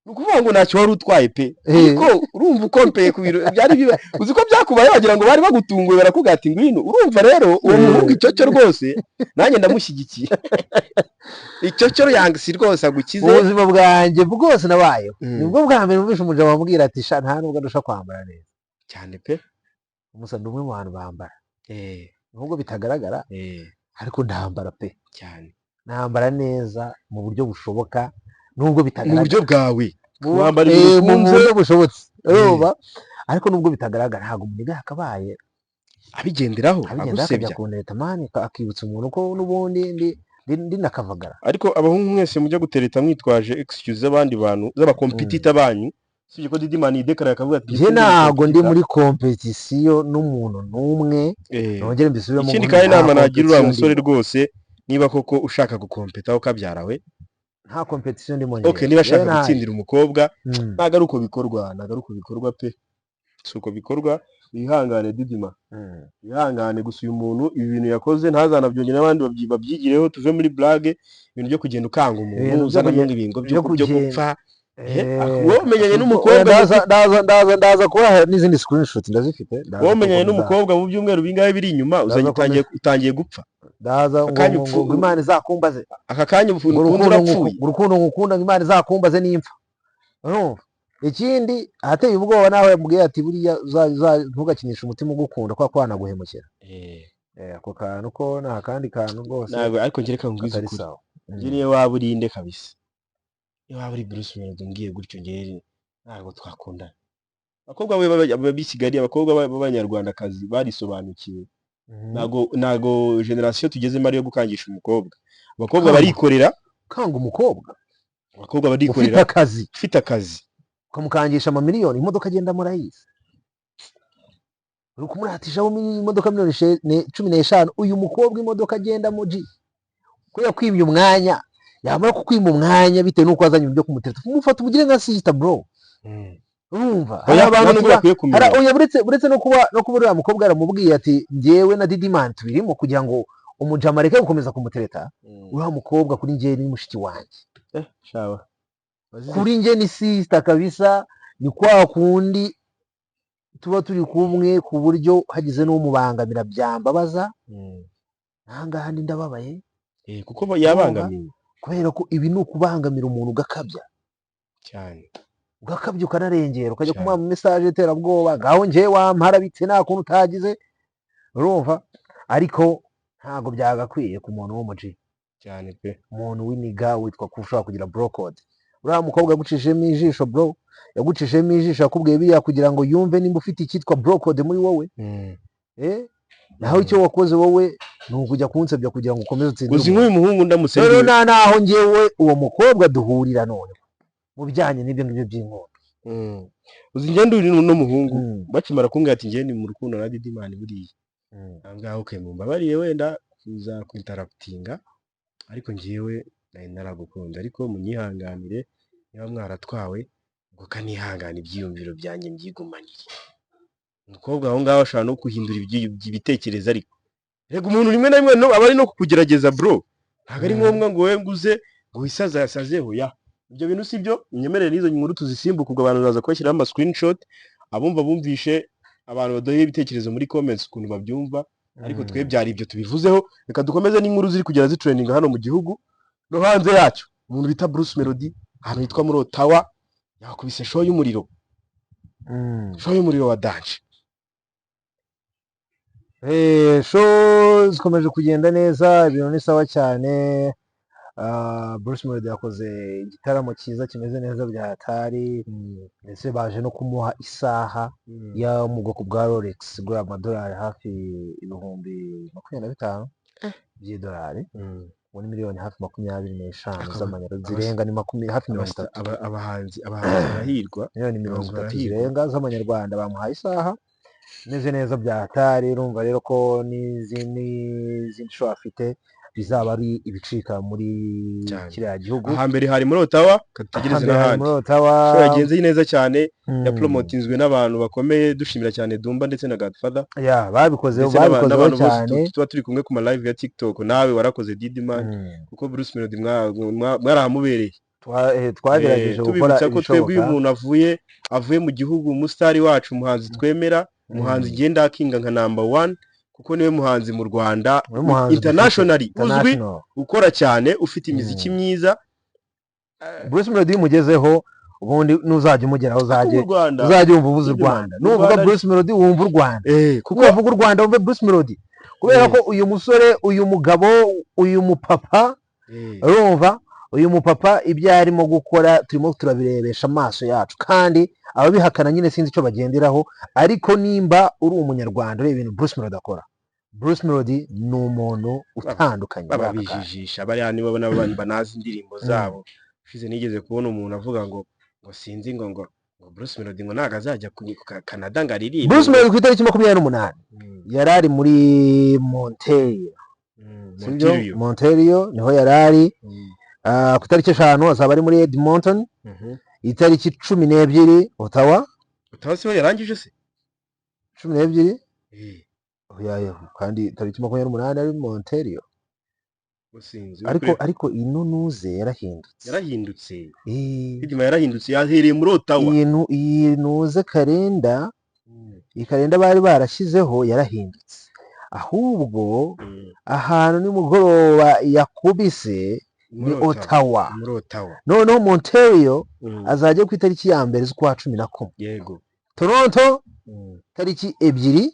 [SPEAKER 3] nukuvuga ngo ntacyo wari utwaye pe ariko urumva ukompeye ku biro byari biba uzi ko byakubaye wagira ngo bari bagutunguye barakubwira ati ngwino urumva rero uwo muhungu icyo rwose nanjye ndamushyigikiye icyo yangisi rwose agukize
[SPEAKER 2] ubuzima bwanjye bwose nabayeho nibwo bwa mbere numvise umujama wamubwira ati sha nta nubwo adusha kwambara neza
[SPEAKER 3] cyane pe
[SPEAKER 2] umusa ni umwe mu bantu bambara nubwo bitagaragara ariko ndambara pe
[SPEAKER 3] cyane
[SPEAKER 2] nambara neza mu buryo bushoboka nubwo bitagaragara
[SPEAKER 3] mu buryo bwawe
[SPEAKER 2] wambara ibintu mu buryo bushobotse urumva ariko nubwo bitagaragara ntabwo umuntu yakabaye
[SPEAKER 3] abigenderaho
[SPEAKER 2] akajya ku nteta mani akibutsa umuntu ko n'ubundi ndi nakavagara
[SPEAKER 3] ariko abahungu mwese mujya gutereta mwitwaje excuse z'abandi bantu z'abakompetita banyu sibyo ko Didimani yidekara akavuga ati
[SPEAKER 2] je ntabwo ndi muri competition n'umuntu n'umwe nongere mbisubiremo
[SPEAKER 3] ikindi kandi inama nagira uriya musore rwose niba koko ushaka gukompeta ukabyarawe
[SPEAKER 2] nta competition ndimo
[SPEAKER 3] okay niba ashaka gutsindira umukobwa ntago ari uko bikorwa pe si uko bikorwa wihangane Didima wihangane gusa uyu muntu ibi bintu yakoze ntazanabyongere n'abandi babyigireho tuve muri blague ibintu byo kugenda ukanga umuntu uzanamo ibingo byo gupfa womenyanye n'umukobwa
[SPEAKER 2] ndaza kubaha n'izindi screenshot ndazifite
[SPEAKER 3] womenyanye n'umukobwa mu byumweru bingahe biri inyuma utangiye gupfa
[SPEAKER 2] ndaza ngo Imana izakumbaze
[SPEAKER 3] aka kanya
[SPEAKER 2] urukundo ngukunda ngo Imana izakumbaze n'impfa urumva ikindi ahateye ubwoba nawe yamubwiye ati buriya ntugakinisha umutima ugukunda kwa kwanaguhemukira ako kantu ko nta kandi kantu rwose
[SPEAKER 3] ariko ngereka ngwiza ukuri ngiriye waba urinde kabisa waba uri Bruce Melody ngiye gutyo ngeri ntabwo twakundana abakobwa b'i Kigali abakobwa b'abanyarwandakazi barisobanukiwe ntago generation tugezemo ari yo gukangisha umukobwa abakobwa barikorera
[SPEAKER 2] kanga umukobwa
[SPEAKER 3] abakobwa barikorera ufite akazi
[SPEAKER 2] ukamukangisha amamiliyoni imodoka agenda murayizi uri kumuratishaho imodoka miliyoni 15 uyu mukobwa imodoka agenda muji ko yakwimye umwanya yamara kukwima umwanya bitewe nuko azanye ibyo kumutereta umufata umugire nka sister bro urumva buretse no kuba uriya mukobwa yaramubwiye ati njyewe na Didimani tubirimo kugira ngo umujama areke gukomeza kumutereta uriya mukobwa kuri njyewe ni mushiki wanjye kuri njye ni sister kabisa ni kwa kundi tuba turi kumwe ku buryo hagize n'umubangamira byambabaza ntangaha ndi ndababaye
[SPEAKER 3] kuko yabangamiye
[SPEAKER 2] kubera ko ibi ni ukubangamira umuntu ugakabya
[SPEAKER 3] cyane
[SPEAKER 2] ugakabya ukanarengera ukajya kumuha mu message iterabwoba ngaho njye wamparabitse nta kuntu utagize urumva ariko ntago byagakwiye ku muntu w'umuji
[SPEAKER 3] cyane pe
[SPEAKER 2] umuntu w'iniga witwa ko ushobora kugira bro code uriya mukobwa yagucishijemo ijisho bro yagucishijemo ijisho yakubwiye biriya kugira ngo yumve nimba ufite icyitwa bro code muri wowe naho icyo wakoze wowe ni ukujya kunsebya kugira ngo ukomeze utsinde
[SPEAKER 3] uzi nk'uyu muhungu ndamusengera
[SPEAKER 2] rero naho njyewe uwo mukobwa duhurira none mu bijyanye n'ibyo ngibyo by'inkondo
[SPEAKER 3] uzi ngende uri n'umuhungu bakimara kumbwira ati ngende mu rukundo na Didimani buriya ngaho ke mumbabariye wenda kuza kwinteraputinga ariko njyewe nari naragukunda ariko munyihanganire niba mwaratwawe ngo kanihangana ibyiyumviro byanjye mbyigumanire umukobwa aho ngaho ashobora no guhindura ibitekerezo ariko rega umuntu rimwe na rimwe aba ari no kukugerageza bro ntabwo ari ngombwa ngo we nguze ngo wisaza yasazeho ya ibyo bintu si byo inyemerere n'izo nkuru tuzisimbuka ubwo abantu baza kubashyiraho ama screenshot abumva bumvishe abantu baduhe ibitekerezo muri comments ukuntu babyumva ariko twe byari ibyo tubivuzeho reka dukomeze n'inkuru ziri kugera zitrendinga hano mu gihugu no hanze yacyo umuntu bita Bruce Melody ahantu hitwa muri Ottawa yakubise show y'umuriro wa dance
[SPEAKER 2] show zikomeje kugenda neza ibintu ni sawa cyane Bruce Melody yakoze igitaramo cyiza kimeze neza bya hatari ndetse baje no kumuha isaha yo mu bwoko bwa Rolex igura amadolari hafi 25,000 by'idolari muri miliyoni hafi 25 z'amanyarwanda zirenga ni hafi 30
[SPEAKER 3] abahanzi barahirwa
[SPEAKER 2] miliyoni 30 zirenga z'amanyarwanda bamuhaye isaha imeze neza bya hatari urumva rero ko n'izindi show afite bizaba ari ibicika muri kiriya gihugu
[SPEAKER 3] ahambere hari muri Ottawa katugereze n'ahandi show yagenze neza cyane ya promotinzwe n'abantu bakomeye dushimira cyane Dumba ndetse na Godfather
[SPEAKER 2] babikoze cyane
[SPEAKER 3] tuba turi kumwe ku ma live ya TikTok nawe warakoze Didimani kuko Bruce Melody mwarahamubereye
[SPEAKER 2] twagerageje gukora
[SPEAKER 3] tubibutsa ko twebwe uyu
[SPEAKER 2] ibishoboka.
[SPEAKER 3] muntu avuye mu gihugu umusitari wacu umuhanzi twemera umuhanzi igenda akinga nka number 1 kuko niwe muhanzi mu Rwanda
[SPEAKER 2] Niwe muhanzi
[SPEAKER 3] internationally uzwi
[SPEAKER 2] international.
[SPEAKER 3] ukora cyane ufite imiziki myiza
[SPEAKER 2] Bruce Melody umugezeho ubundi nuzajya umugeraho
[SPEAKER 3] mu Rwanda
[SPEAKER 2] uzajya wumva uvuza u Rwanda nuvuga Bruce Melody wumva u Rwanda kuko bavuga u Rwanda wumva Bruce Melody kubera ko uyu musore uyu mugabo uyu mupapa urumva uyu mupapa ibyo arimo gukora turimo turabirebesha amaso yacu kandi ababihakana nyine sinzi icyo bagenderaho ariko nimba uri umunyarwanda ureba ibintu Bruce Melody akora Bruce Melody ni umuntu utandukanye
[SPEAKER 3] babijijisha bariya nibo babona banazi indirimbo zabo fize nigeze kubona umuntu avuga ngo sinzi ngo Bruce Melody ngo ntago azajya ku Canada ngo aririmbe.
[SPEAKER 2] Bruce Melody ku itariki 28 yarari muri Montreal niho yarari ku itariki 5 azaba ari muri Edmonton itariki 12 Ottawa
[SPEAKER 3] siho yarangije se
[SPEAKER 2] 12 kandi itariki 28 ari Montreal ariko ino nuze
[SPEAKER 3] yarahindutse inyuma yarahindutse yahereye muri Ottawa
[SPEAKER 2] iyi nuze kalenda iyi kalenda bari barashyizeho yarahindutse ahubwo ahantu nimugoroba yakubise ni Ottawa noneho Montreal azajya ku itariki ya mbere z'ukwa 11
[SPEAKER 3] yego
[SPEAKER 2] Toronto tariki 2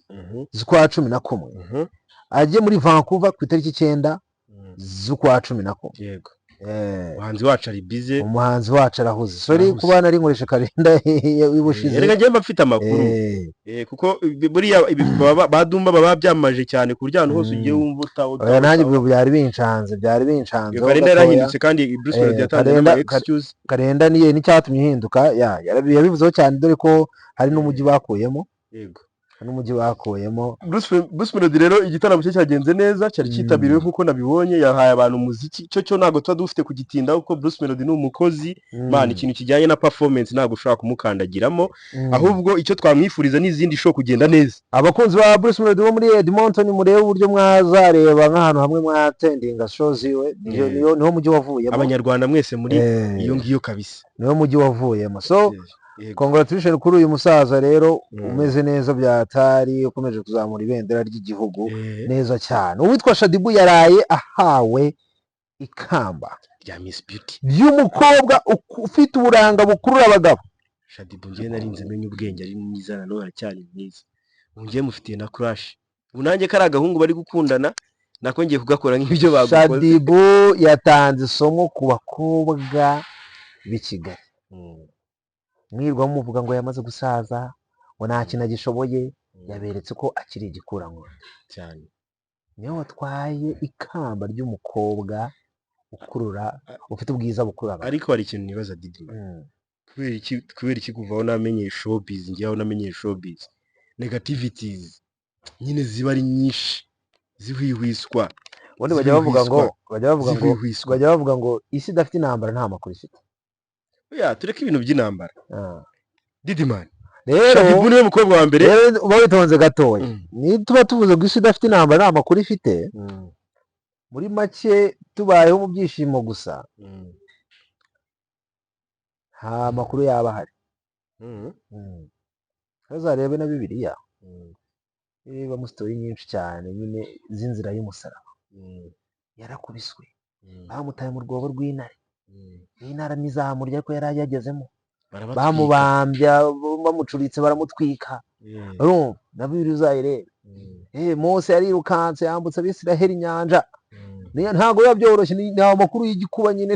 [SPEAKER 2] z'ukwa 11 ajye muri Vancouver ku itariki 9 z'ukwa 11
[SPEAKER 3] yego umuhanzi wacu ari bize
[SPEAKER 2] umuhanzi wacu arahuze sorry kuba nari nkoresha kalenda wibushize
[SPEAKER 3] rega ngiye mfite amakuru kuko buriya badumba baba byamaje cyane ku buryo hose ugiye wumva
[SPEAKER 2] utawo nanjye byari bincanze
[SPEAKER 3] kalenda yarahindutse kandi Bruce Melody yatanze na excuse
[SPEAKER 2] kalenda niye nicyatumye ihinduka yabivuzeho cyane dore ko hari n'umujyi bakuyemo
[SPEAKER 3] yego
[SPEAKER 2] n'umujyi bakuyemo
[SPEAKER 3] Bruce Melody rero igitaramo cye cyagenze neza cyari cyitabiriwe nkuko nabibonye yahaye abantu umuziki cyo ntago tuba dufite kugitinda kuko Bruce Melody ni umukozi man ikintu kijyanye na performance ntago ushobora kumukandagiramo ahubwo icyo twamwifuriza n'izindi show kugenda neza
[SPEAKER 2] abakunzi ba Bruce Melody bo muri Edmonton murebe uburyo mwazareba nk'ahantu hamwe mwatendinga show ziwe niho mujyi wavuyemo
[SPEAKER 3] abanyarwanda mwese muri iyo ngiyo kabisa
[SPEAKER 2] niho mujyi wavuyemo so congratulations kuri uyu musaza rero umeze neza byatari ukomeje kuzamura ibendera ry'igihugu neza cyane uwitwa Shadibu yaraye ahawe ikamba
[SPEAKER 3] rya Miss Beauty
[SPEAKER 2] y'umukobwa ufite uburanga bukurura abagabo.
[SPEAKER 3] Shadibu ngiye narinze menye ubwenge ari mwiza none aracyari mwiza ngiye mufitiye na crush ubu nanjye kari agahungu bari gukundana nako ngiye kugakora nk'ibyo bagukoze.
[SPEAKER 2] Shadibu yatanze isomo ku bakobwa b'i Kigali mwirwa muvuga ngo yamaze gusaza ngo nta kintu agishoboye yaberetse ko akiri igikurankota
[SPEAKER 3] cyane
[SPEAKER 2] niyo watwaye ikamba ry'umukobwa ukurura ufite ubwiza bukurura
[SPEAKER 3] ariko hari ikintu nibaza Didi kubera iki kuvaho namenye showbiz ngiye aho namenye showbiz negativities nyine ziba ari nyinshi zihwihwiswa
[SPEAKER 2] ubundi bajya bavuga ngo isi idafite intambara nta makuru ifite.
[SPEAKER 3] Tureke ibintu by'intambara Didi man
[SPEAKER 2] rero
[SPEAKER 3] Shadibu niwe mukobwa wa mbere
[SPEAKER 2] rero uba witonze gatoya ni tuba tuvuze ngo isi idafite intambara nta makuru ifite muri make tubayeho mu byishimo gusa nta makuru yaba ahari. Ntuzarebe na Bibiliya ibamo sitori nyinshi cyane nyine z'inzira y'umusaraba yarakubiswe bamutaye mu rwobo rw'intare intara ntizamurya ko yari yagezemo bamubambya bamucuritse baramutwika urumva na Bibiliya uzayirebe Mose yarirukanse yambutse Abisiraheli inyanja ntabwo biba byoroshye ni amakuru y'igikuba nyine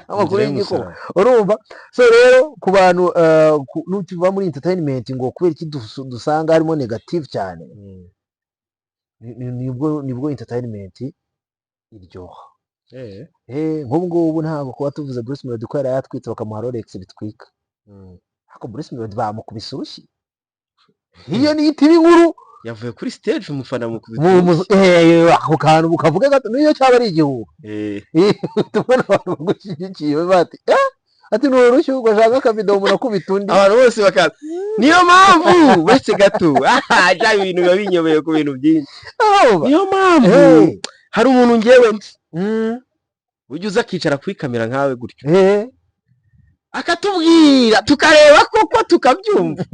[SPEAKER 2] amakuru y'igikuba urumva so rero ku bantu nutuva muri entertainment ngo kubera iki dusanga harimo negative cyane nibwo entertainment iryoha nk'ubu ngubu ntabwo kuba tuvuze Bruce Melody ko yari yatwitse bakamuha Rolex bitwika ariko Bruce Melody bamukubise urushyi iyo ni itiri inkuru
[SPEAKER 3] yavuye kuri stage umufana
[SPEAKER 2] ako kantu bukavuga gato niyo cyaba ari igihugu tubona abantu bagushyigikiye bati ati n'urushyi ugashaka akabido umuntu akubita undi
[SPEAKER 3] abantu bose bakaza niyo mpamvu base gato ja ibintu biba binyobeye ku bintu byinshi niyo mpamvu hari umuntu ngewe ujya uza akicara kuri kamera nkawe gutyo akatubwira tukareba koko tukabyumva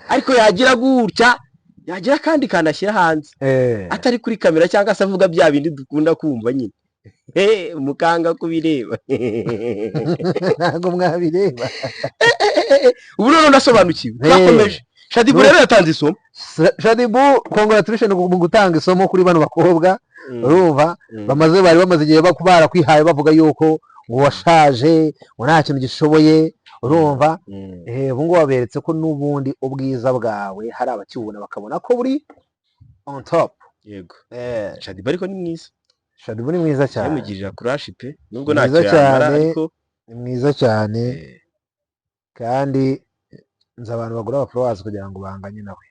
[SPEAKER 3] ariko yagira gutya yagira kandi kanashyira hanze atari kuri kamera cyangwa se avuga bya bindi dukunda kumva nyine mukanga kubireba
[SPEAKER 2] ntabwo mwabireba
[SPEAKER 3] ubu rero ndasobanukiwe twakomeje Shadibu rero yatanze isomo
[SPEAKER 2] Shadibu congratulations mu gutanga isomo kuri bano bakobwa urumva bari bamaze igihe barakwihaye bavuga yuko ngo washaje ngo nta kintu gishoboye urumva ubu ngubu baberetse ko n'ubundi ubwiza bwawe hari abakibona bakabona ko buri on top.
[SPEAKER 3] Yego Shadibu ariko ni mwiza.
[SPEAKER 2] Shadibu ni mwiza cyane
[SPEAKER 3] yamugirira kurashi pe nubwo ntacyo yamara ariko
[SPEAKER 2] ni mwiza cyane kandi nzi abantu bagura abafollowers kugira ngo banganye nawe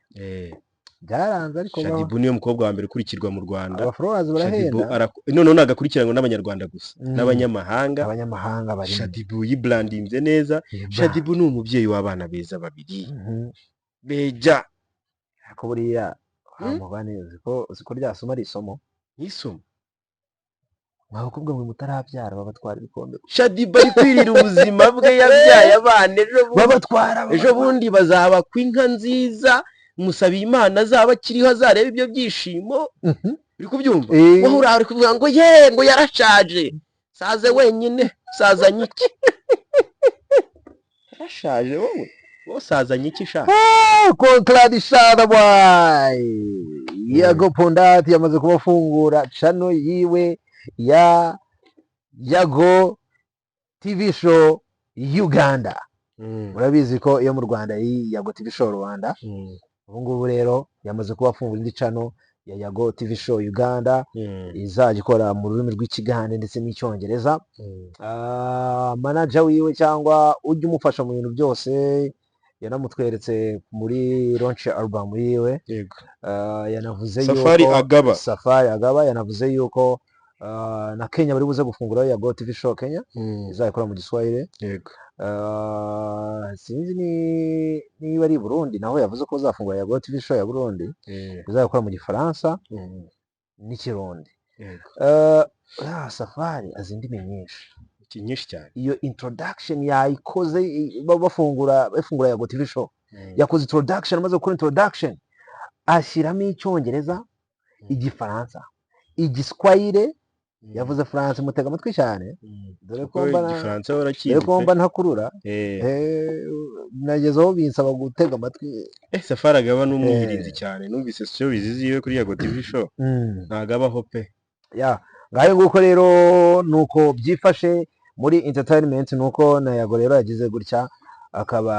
[SPEAKER 2] byaranze ariko
[SPEAKER 3] Shadibu niyo mukobwa wa mbere ukurikirwa mu Rwanda
[SPEAKER 2] abafollowers barahenda
[SPEAKER 3] none nagakurikiranwa n'abanyarwanda gusa n'abanyamahanga
[SPEAKER 2] bari
[SPEAKER 3] Shadibu yibrandinze neza Shadibu ni umubyeyi w'abana beza babiri beja
[SPEAKER 2] ko buriya mubane uziko ryasoma ari isomo
[SPEAKER 3] n'isomo
[SPEAKER 2] mwabakobwa mwe mutarabyara babatwara ibikombe
[SPEAKER 3] Shadibu ari kwirira ubuzima bwe yabyaye abana ejo bundi bazaba kw'inka nziza musabiye Imana azaba akiriho azareba ibyo byishimo uri kubyumva wowe uri kuvuga ngo ngo yarashaje saze wenyine sazanye iki yarashaje wowe sazanye iki sha
[SPEAKER 2] contradishada boy Yago Pondati yamaze kubafungura channel yiwe ya Yago TV show Uganda murabizi ko iyo mu Rwanda Yago TV show Rwanda ubu ngubu rero yamaze kubafungura indi channel ya Yago TV show Uganda izajya ikora mu rurimi rw'Ikigande ndetse n'Icyongereza manager wiwe cyangwa ujya umufasha mu bintu byose yanamutweretse muri launch album yiwe yanavuze yuko Safari Agaba yanavuze yuko na Kenya bari buze gufungura Yago TV show Kenya izakora mu Giswahili sinzi niba ari Burundi naho yavuze ko bazafungura Yago TV show ya Burundi izakora mu Gifaransa n'Ikirundi Safari azi indimi nyinshi
[SPEAKER 3] cyane
[SPEAKER 2] iyo introduction yayikoze bafungura Yago TV show yakoze introduction amaze gukora introduction ashyiramo Icyongereza Igifaransa Igiswahili yavuze France mutega amatwi cyane dore ko mba ntakurura nagezeho binsaba gutega amatwi
[SPEAKER 3] Safari Agaba n'umwirinzi cyane numvise stories ziwe kuri Yago TV show ntagabaho pe ngayo nguko rero nuko byifashe muri entertainment nuko na Yago rero yagize gutya akaba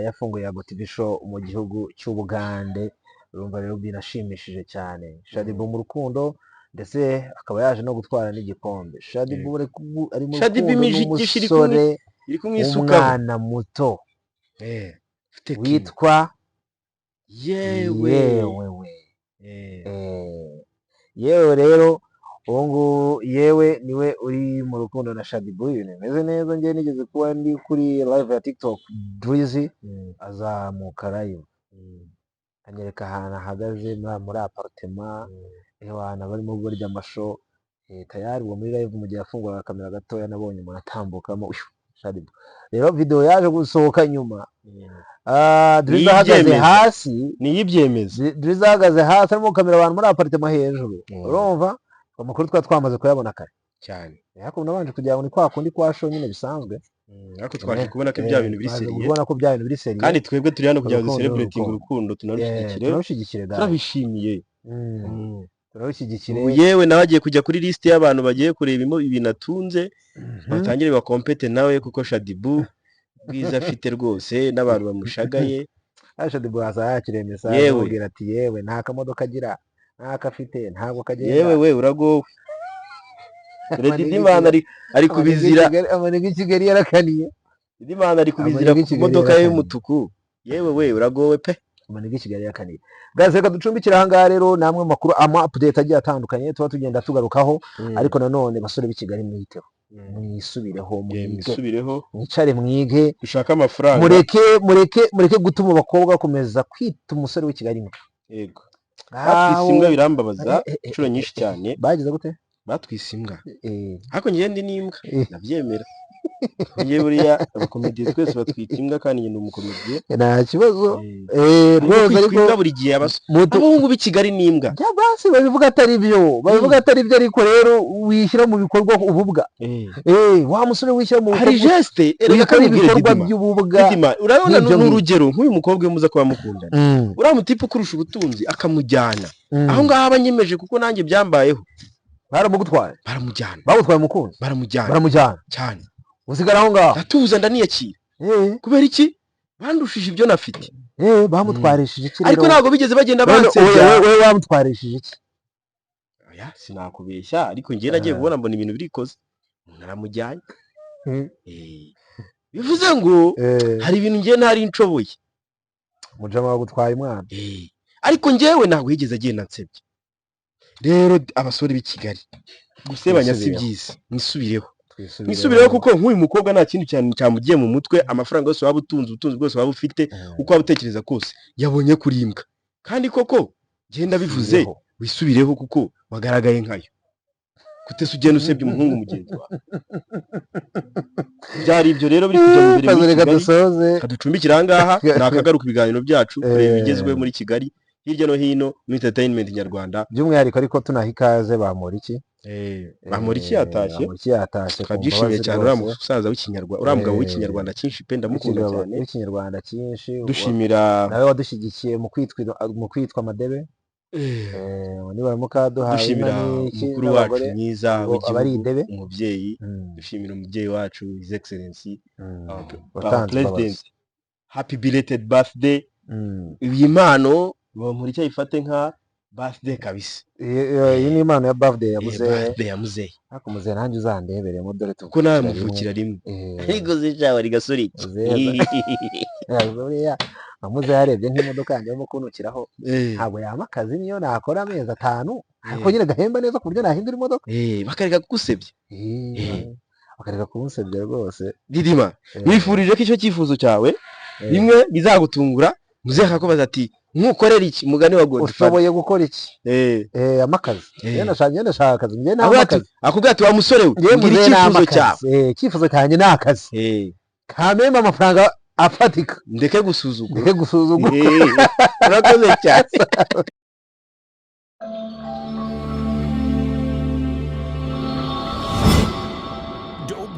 [SPEAKER 3] yafunguye Yago TV show mu gihugu cy'Ubugande urumva rero binashimishije cyane Shadibu mu rukundo ndetse akaba yaje no gutwara n'igikombe Shadibu ari mu rukundo umwana muto witwa yewe rero ubu yewe niwe uri mu rukundo na Shadibu ibintu bimeze neza njye nigeze kuba ndi kuri live ya TikTok Drizzy azamuka live anyereka ahantu ahagaze muri apartment abantu barimo burya amasho tayari uwo muri live mu gihe afungura kamera gatoya nabonye umuntu atambukamo Shadibu rero video yaje gusohoka nyuma Drizzy ahagaze hasi niyibyemeza
[SPEAKER 2] Drizzy ahagaze hasi arimo kamera abantu muri apartment hejuru urumva amakuru twamaze kuyabona kare
[SPEAKER 3] cyane
[SPEAKER 2] ariko nabanje kugira ngo ni kwa kundi kwa show nyine bisanzwe
[SPEAKER 3] ariko twaje kubona ko ibya bintu biri seriye
[SPEAKER 2] ubona ko bya bintu biri seriye
[SPEAKER 3] kandi twebwe turi hano kugira ngo celebrating urukundo
[SPEAKER 2] tunarushyigikire
[SPEAKER 3] turabishimiye
[SPEAKER 2] turabishyigikire
[SPEAKER 3] yewe nawe agiye kujya kuri liste y'abantu bagiye kureba ibintu atunze batangire bakompete nawe kuko Shadibu bwiza afite rwose n'abantu bamushagaye
[SPEAKER 2] Shadibu hasa yakire message ubwira ati yewe nta kamodoka agira ntako afite ntabwo kagenda
[SPEAKER 3] yewe we uragowe Didimana ari kubizira
[SPEAKER 2] amanega Kigali yarakaniye
[SPEAKER 3] Didimana ari kubizira ku modoka y'umutuku yewe we uragowe pe
[SPEAKER 2] amanega Kigali yarakaniye gaze reka ducumbikira aha rero namwe makuru update agiye atandukanye tuba tugenda tugarukaho ariko nanone basore b'i Kigali mwiteho mwisubireho mwicare mwige
[SPEAKER 3] dushaka amafaranga
[SPEAKER 2] mureke gutuma abakobwa bakomeza kwita umusore w'i Kigali
[SPEAKER 3] yego hafi simwe birambabaza inshuro nyinshi cyane
[SPEAKER 2] bagize gute
[SPEAKER 3] batwise imbwa
[SPEAKER 2] Eh,
[SPEAKER 3] ariko njye ndi n'imbwa
[SPEAKER 2] eh,
[SPEAKER 3] ndabyemera njye buriya abakomediye twese batwita imbwa kandi njye ndi umukomediye
[SPEAKER 2] nta kibazo.
[SPEAKER 3] ariko
[SPEAKER 2] Rwose
[SPEAKER 3] kwitwa
[SPEAKER 2] ariko
[SPEAKER 3] imbwa buri gihe
[SPEAKER 2] mutu
[SPEAKER 3] abahungu b'i Kigali ni imbwa
[SPEAKER 2] ya basi babivuga atari byo, babivuga atari byo, ariko rero wishyira mu bikorwa ububwa. Wa musore wishyira mu
[SPEAKER 3] hari
[SPEAKER 2] bikorwa,
[SPEAKER 3] geste erega
[SPEAKER 2] wikora
[SPEAKER 3] kamubwire
[SPEAKER 2] ibikorwa
[SPEAKER 3] Didima
[SPEAKER 2] by'ububwa.
[SPEAKER 3] Didima urabona
[SPEAKER 2] nk'ibyo ngibyo.
[SPEAKER 3] n'urugero nk'uyu mukobwa iyo muza kuba mukundana uriya mutipe ukurusha ubutunzi akamujyana aho ngaho aba anyemeje kuko nanjye byambayeho
[SPEAKER 2] baramugutwaye,
[SPEAKER 3] baramujyana
[SPEAKER 2] bagutwaye umukunzi, baramujyana
[SPEAKER 3] cyane
[SPEAKER 2] usigara aho ngaho.
[SPEAKER 3] ndatuza ndaniyakira kubera iki bandushije ibyo nafite
[SPEAKER 2] Bamutwarishije iki
[SPEAKER 3] ariko
[SPEAKER 2] rero?
[SPEAKER 3] ntabwo bigeze bagenda
[SPEAKER 2] None
[SPEAKER 3] bansebya
[SPEAKER 2] wowe wamutwarishije iki?
[SPEAKER 3] oya sinakubeshya ariko njye nagiye kubona mbona ibintu birikoze umuntu aramujyanye bivuze ngo hari ibintu njye ntari nshoboye
[SPEAKER 2] Mujama wagutwaye umwana.
[SPEAKER 3] ariko njyewe ntabwo yigeze agenda ansebya rero abasore b'i Kigali gusebanya si byiza mwisubireho kuko nk'uyu mukobwa nta kintu cyane cyamugiye mu mutwe amafaranga yose waba utunze ubutunzi bwose waba ufite uko waba utekereza kose yabonye kuri imbwa kandi koko genda bivuze wisubireho kuko wagaragaye nkayo kutese ugenda usebya umuhungu mugenzi wawe byari ibyo rero biri kujya mu mbere muri Kigali kaducumbikira aha ngaha nakagaruka ibiganiro byacu kureba ibigezweho muri Kigali hirya no hino muri entertainment nyarwanda
[SPEAKER 2] by'umwihariko ariko tunaha ikaze Bamporiki.
[SPEAKER 3] Bamporiki yatashye twabyishimiye cyane uriya musaza w'ikinyarwanda uriya mugabo w'ikinyarwanda cyinshi pe ndamukunda cyane
[SPEAKER 2] w'ikinyarwanda cyinshi
[SPEAKER 3] dushimira
[SPEAKER 2] nawe wadushyigikiye mu kwitwa amadebe. Niba mukaduhaye
[SPEAKER 3] dushimira umukuru wacu mwiza
[SPEAKER 2] w'igihugu
[SPEAKER 3] umubyeyi dushimira umubyeyi wacu his excellency
[SPEAKER 2] president,
[SPEAKER 3] happy belated birthday. Iyi mpano Bamporiki ayifate nka birthday kabisa.
[SPEAKER 2] Iyi ni impano ya birthday
[SPEAKER 3] ya muzehe
[SPEAKER 2] ariko muzehe nanjye uzandeberemo dore
[SPEAKER 3] kuko nawe muvukira rimwe ariko zicawe rigasura iki
[SPEAKER 2] muzehe yarebye nk'imodoka yanjye arimo kunukiraho ntabwo yama akazi niyo nakora amezi 5 ariko nyine gahemba neza ku buryo nahindura imodoka
[SPEAKER 3] bakareka kugusebya
[SPEAKER 2] bakareka kumusebya rwose.
[SPEAKER 3] Didima wifurije ko icyo cyifuzo cyawe bimwe bizagutungura muzehe akakubaza ati nkukorera iki mugani wa Godfather
[SPEAKER 2] ushoboye gukora iki amakazi ndashaka akazi njye nta akazi
[SPEAKER 3] akubwira ati wa musore we ngira icyifuzo cyawe
[SPEAKER 2] icyifuzo cyanjye ni akazi kamemba amafaranga afatika
[SPEAKER 3] ndeke gusuzugura
[SPEAKER 2] urakoze cyane.